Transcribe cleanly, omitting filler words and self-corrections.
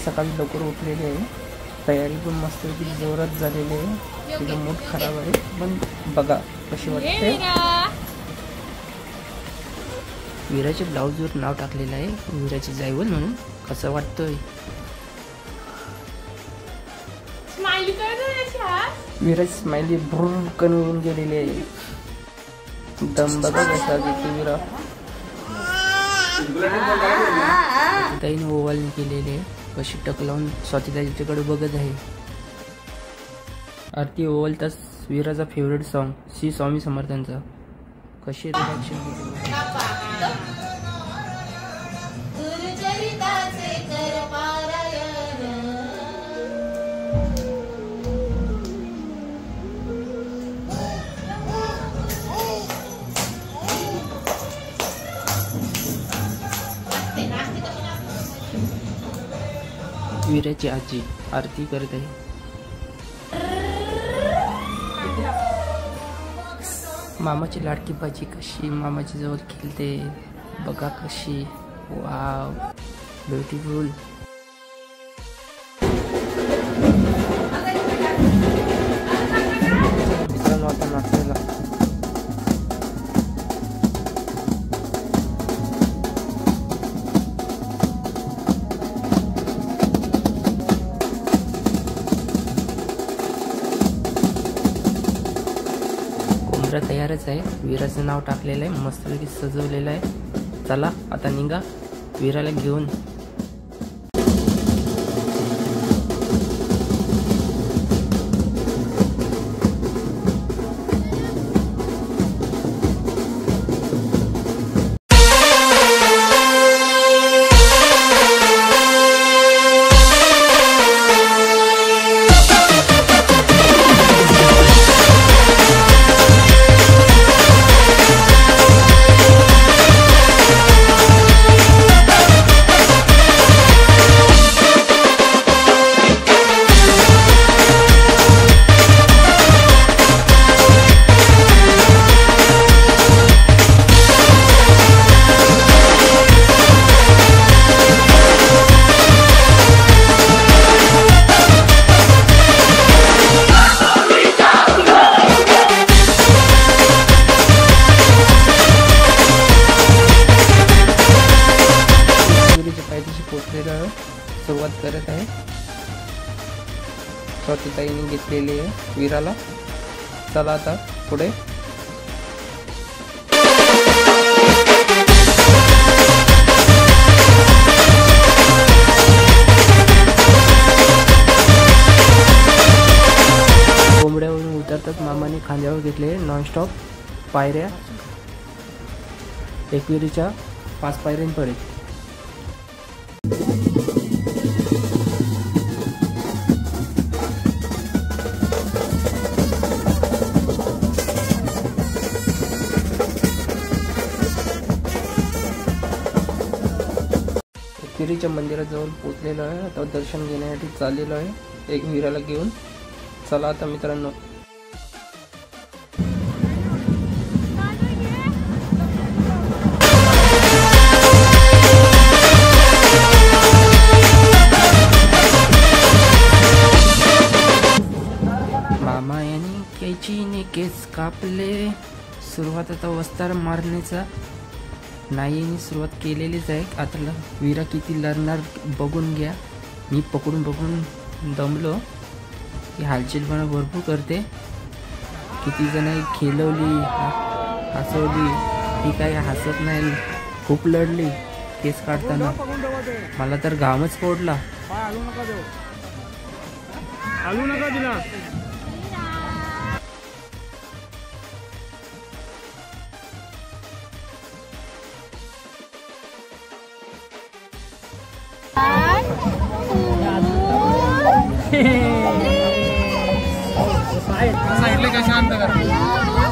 सकाळी लवकर उठलेली आहे. तयारी पण मस्त जोरात झालेली आहे. तिचा मूड खराब आहे पण बघा कशी वाटते. वीराच्या ब्लाऊजवर नाव टाकलेलं आहे वीराची जायवल म्हणून. कसं वाटतंय? वीराची स्माइली भुरकन होऊन गेलेली आहे. दम बघा कसा देते वीरा. ताईने ओवाळणी केलेली आहे. कशी टक लावून स्वातीताईच्याकडे बघत आहे. आरती ओवाळताच वीराचा फेवरेट सॉन्ग श्री स्वामी समर्थांचा. कशी रिॲक्शन वीराची आजी आरती करत आहे. मामाची लाडकी बाजी कशी मामाची जवळ खेळते बघा कशी. Wow beautiful. मित्रांनो आता नाश्त्याला तयारच आहे. वीराचं नाव टाकलेलं आहे. मस्तपैकी सजवलेलं आहे. चला आता निघा वीराला घेऊन. सुरुवात करत आहे. स्वातीताईने घेतलेली आहे वीराला. चला आता पुढे. कोंबड्यावरून उतरतात मामाने खांद्यावर घेतले नॉनस्टॉप पायऱ्या. एकविरीच्या 5 पायऱ्यांपर्यंत. एकविरीच्या मंदिराजवळ पोचलेलो आहे. आता दर्शन घेण्यासाठी चाललेलो आहे एक वीराला घेऊन. चला आता मित्रांनो. मामा यांनी कैचीने केस कापले. सुरुवात आता वस्तार मारण्याचा नाईने सुरुवात केलेलीच आहे. आता वीरा किती लढणार बघून घ्या. मी पकडून दमलो. ही हालचालपणा भरपूर करते. किती जण खेळवली हसवली. ती काही हसत नाही. खूप लढली केस काढताना. मला तर घामच फोडला. आलू नका दिला. साइडले का शांत करा.